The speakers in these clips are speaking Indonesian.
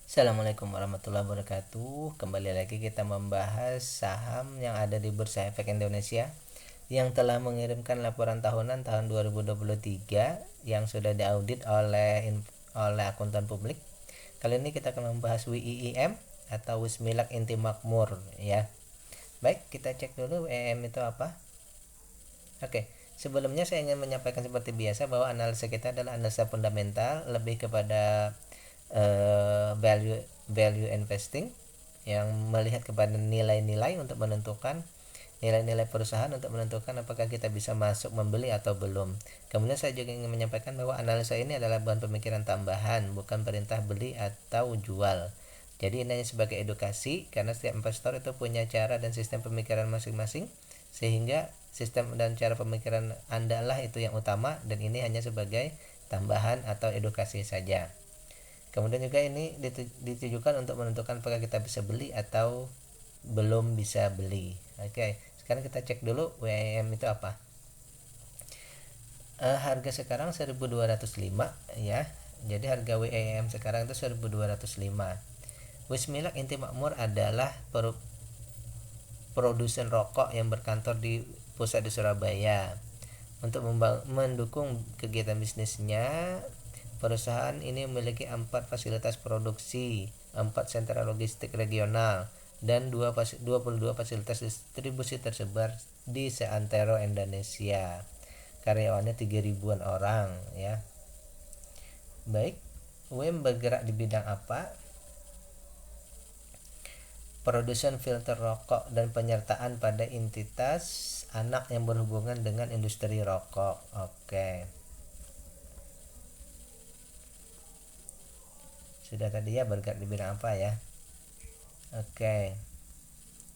Assalamualaikum warahmatullahi wabarakatuh. Kembali lagi kita membahas saham yang ada di Bursa Efek Indonesia yang telah mengirimkan laporan tahunan tahun 2023 yang sudah diaudit oleh akuntan publik. Kali ini kita akan membahas WIIM atau Wismilak Inti Makmur ya. Baik, kita cek dulu WIIM itu apa. Oke, sebelumnya saya ingin menyampaikan seperti biasa bahwa analisa kita adalah analisa fundamental, lebih kepada value investing yang melihat kepada nilai-nilai untuk menentukan nilai-nilai perusahaan untuk menentukan apakah kita bisa masuk membeli atau belum. Kemudian saya juga ingin menyampaikan bahwa analisa ini adalah bahan pemikiran tambahan, bukan perintah beli atau jual. Jadi ini hanya sebagai edukasi karena setiap investor itu punya cara dan sistem pemikiran masing-masing, sehingga sistem dan cara pemikiran Anda lah itu yang utama dan ini hanya sebagai tambahan atau edukasi saja. Kemudian juga ini ditujukan untuk menentukan apakah kita bisa beli atau belum bisa beli. Oke, sekarang kita cek dulu WIM itu apa. Harga sekarang 1205 ya. Jadi harga WIM sekarang itu 1205. Wismilak Inti Makmur adalah produsen rokok yang berkantor di pusat di Surabaya. Untuk mendukung kegiatan bisnisnya, perusahaan ini memiliki 4 fasilitas produksi, 4 sentra logistik regional, dan 22 fasilitas distribusi tersebar di seantero Indonesia. Karyawannya 3.000-an orang ya. Baik, WIM bergerak di bidang apa? Produsen filter rokok dan penyertaan pada entitas anak yang berhubungan dengan industri rokok. Oke. Sudah tadi ya bergerak di bidang apa ya. Oke,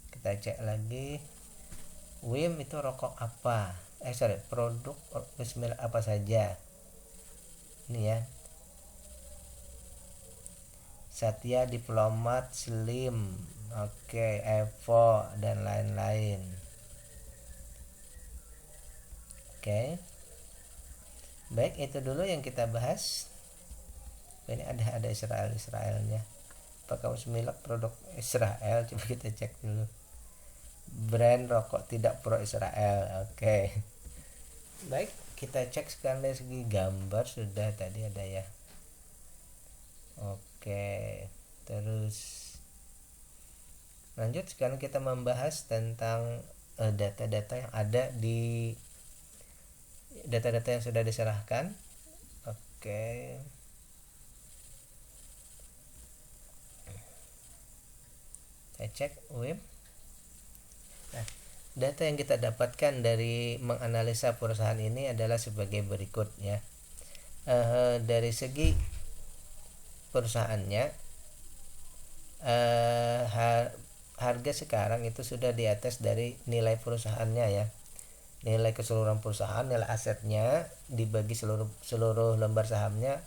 kita cek lagi WIM itu rokok apa, produk Wismilak apa saja. Ini ya, Satya, Diplomat, Slim, oke, Evo dan lain-lain. Oke, baik, itu dulu yang kita bahas. Ini ada Israelnya. Apakah Wismilak produk Israel? Coba kita cek dulu. Brand rokok tidak pro Israel. Oke. Baik, kita cek sekarang dari segi gambar sudah tadi ada ya. Oke. Terus lanjut, sekarang kita membahas tentang data-data yang ada di data-data yang sudah diserahkan. Oke. Saya cek WIM. Nah, data yang kita dapatkan dari menganalisa perusahaan ini adalah sebagai berikut ya. Dari segi perusahaannya, harga sekarang itu sudah di atas dari nilai perusahaannya ya. Nilai keseluruhan perusahaan, nilai asetnya dibagi seluruh lembar sahamnya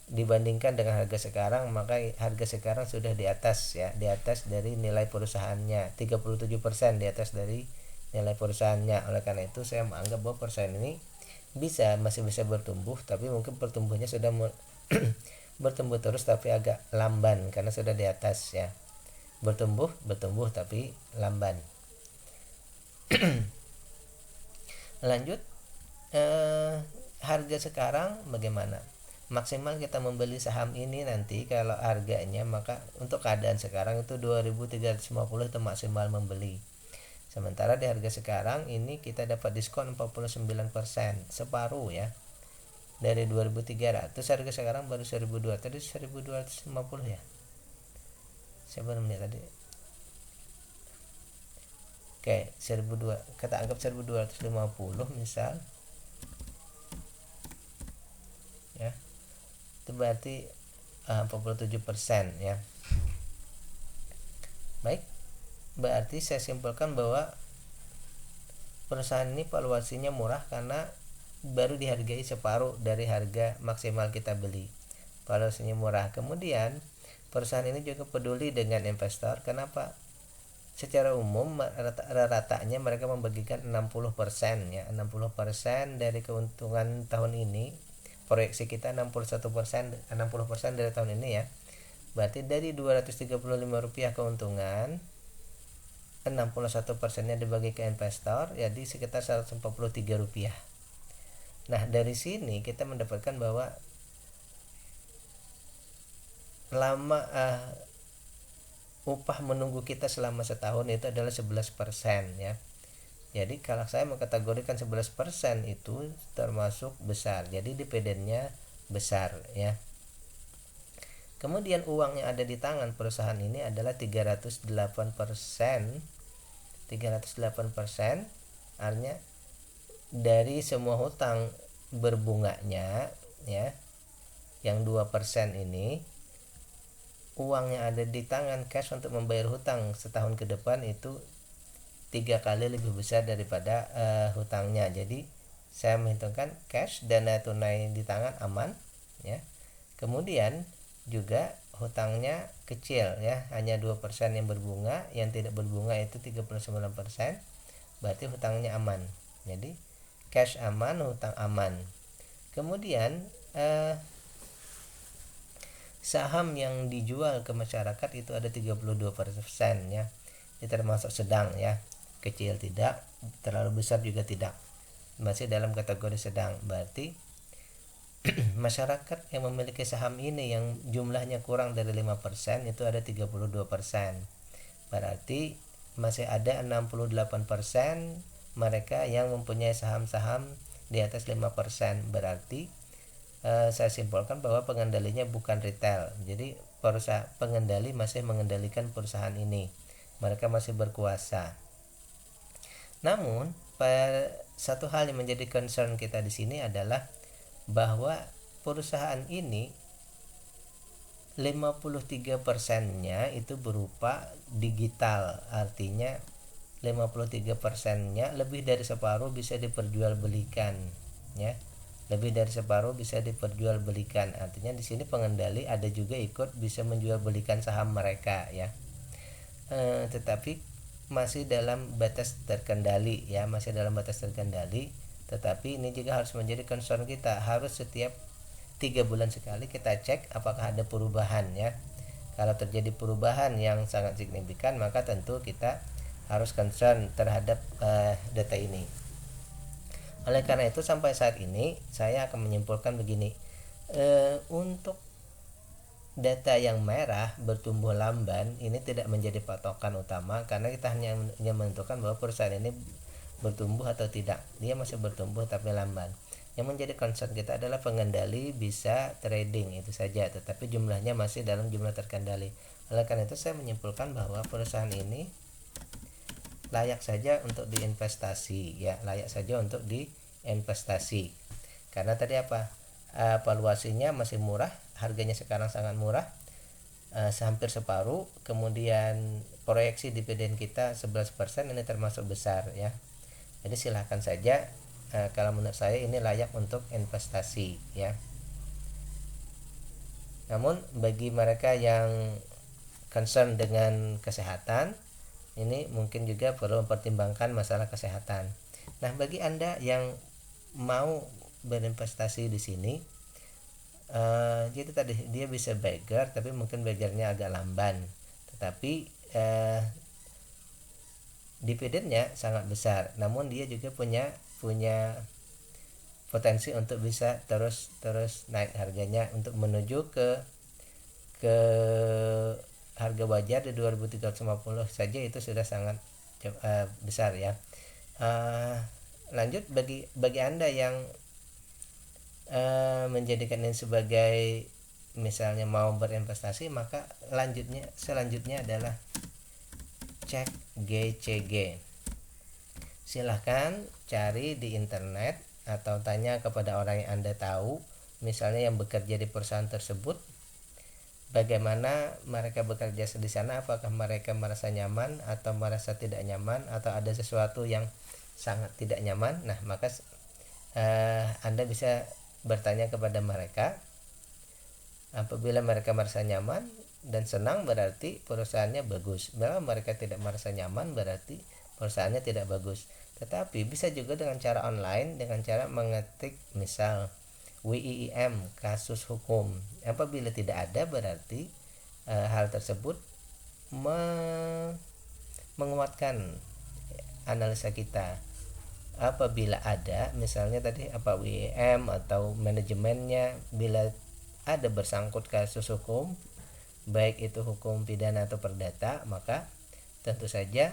dibandingkan dengan harga sekarang, maka harga sekarang sudah di atas ya, di atas dari nilai perusahaannya, 37% di atas dari nilai perusahaannya. Oleh karena itu saya menganggap bahwa perusahaan ini masih bisa bertumbuh, tapi mungkin pertumbuhannya sudah bertumbuh terus tapi agak lamban karena sudah di atas ya. Bertumbuh tapi lamban. Lanjut, harga sekarang bagaimana? Maksimal kita membeli saham ini nanti kalau harganya, maka untuk keadaan sekarang itu 2.350 itu maksimal membeli. Sementara di harga sekarang ini kita dapat diskon 49%, separuh ya. Dari 2.300 harga sekarang baru 1.200, tadi 1.250 ya. Saya baru melihat tadi. Oke, 1.200 kita anggap 1.250 misal. Ya. Itu berarti 47% ya. Baik, berarti saya simpulkan bahwa perusahaan ini valuasinya murah karena baru dihargai separuh dari harga maksimal kita beli. Valuasinya murah. Kemudian perusahaan ini juga peduli dengan investor. Kenapa? Secara umum rata-ratanya mereka membagikan 60% ya. 60% dari keuntungan tahun ini. Proyeksi kita 60% dari tahun ini ya. Berarti dari Rp235 keuntungan, 61%-nya dibagi ke investor, jadi sekitar Rp143. Nah, dari sini kita mendapatkan bahwa lama upah menunggu kita selama setahun itu adalah 11% ya. Jadi kalau saya mengkategorikan 11% itu termasuk besar. Jadi dividennya besar ya. Kemudian uang yang ada di tangan perusahaan ini adalah 308%. 308% artinya dari semua hutang berbunganya ya, yang 2% ini, uang yang ada di tangan cash untuk membayar hutang setahun ke depan itu 3 kali lebih besar daripada hutangnya. Jadi saya menghitungkan cash, dana tunai di tangan aman ya. Kemudian juga hutangnya kecil ya, hanya 2% yang berbunga, yang tidak berbunga itu 39%, berarti hutangnya aman. Jadi cash aman, hutang aman. Kemudian saham yang dijual ke masyarakat itu ada 32% ya. Ini termasuk sedang ya, kecil tidak, terlalu besar juga tidak, masih dalam kategori sedang. Berarti masyarakat yang memiliki saham ini yang jumlahnya kurang dari 5% itu ada 32%. Berarti masih ada 68% mereka yang mempunyai saham-saham di atas 5%. Berarti saya simpulkan bahwa pengendalinya bukan retail. Jadi perusahaan pengendali masih mengendalikan perusahaan ini. Mereka masih berkuasa. Namun, satu hal yang menjadi concern kita di sini adalah bahwa perusahaan ini 53%-nya itu berupa digital. Artinya 53%-nya lebih dari separuh bisa diperjualbelikan ya. Lebih dari separuh bisa diperjualbelikan. Artinya di sini pengendali ada juga ikut bisa menjualbelikan saham mereka ya. Tetapi masih dalam batas terkendali ya, masih dalam batas terkendali. Tetapi ini juga harus menjadi concern kita. Harus setiap 3 bulan sekali kita cek apakah ada perubahan ya. Kalau terjadi perubahan yang sangat signifikan, maka tentu kita harus concern terhadap data ini. Oleh karena itu sampai saat ini saya akan menyimpulkan begini, untuk data yang merah bertumbuh lamban ini tidak menjadi patokan utama, karena kita hanya menentukan bahwa perusahaan ini bertumbuh atau tidak. Dia masih bertumbuh tapi lamban. Yang menjadi concern kita adalah pengendali bisa trading itu saja, tetapi jumlahnya masih dalam jumlah terkendali. Oleh karena itu saya menyimpulkan bahwa perusahaan ini layak saja untuk diinvestasi ya, layak saja untuk diinvestasi. Karena tadi apa? Valuasinya masih murah, harganya sekarang sangat murah, hampir separuh. Kemudian proyeksi dividen kita 11%, ini termasuk besar ya. Jadi silahkan saja, kalau menurut saya ini layak untuk investasi ya. Namun bagi mereka yang concern dengan kesehatan, ini mungkin juga perlu mempertimbangkan masalah kesehatan. Nah, bagi Anda yang mau berinvestasi di sini, jadi tadi dia bisa beggar, tapi mungkin beggarnya agak lamban, tetapi dividennya sangat besar. Namun dia juga punya potensi untuk bisa terus naik harganya untuk menuju ke harga wajar di 2350 saja, itu sudah sangat besar ya. Lanjut, bagi Anda yang menjadikan ini sebagai misalnya mau berinvestasi, maka selanjutnya adalah cek GCG. Silahkan cari di internet atau tanya kepada orang yang Anda tahu, misalnya yang bekerja di perusahaan tersebut, bagaimana mereka bekerja di sana, apakah mereka merasa nyaman atau merasa tidak nyaman, atau ada sesuatu yang sangat tidak nyaman. Nah, maka Anda bisa bertanya kepada mereka. Apabila mereka merasa nyaman dan senang, berarti perusahaannya bagus. Bila mereka tidak merasa nyaman, berarti perusahaannya tidak bagus. Tetapi bisa juga dengan cara online, dengan cara mengetik misal WIIM kasus hukum. Apabila tidak ada, berarti hal tersebut menguatkan analisa kita. Apabila ada misalnya tadi WM atau manajemennya, bila ada bersangkut kasus hukum, baik itu hukum pidana atau perdata, maka tentu saja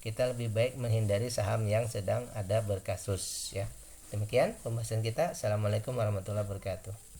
kita lebih baik menghindari saham yang sedang ada berkasus ya. Demikian pembahasan kita. Assalamualaikum warahmatullahi wabarakatuh.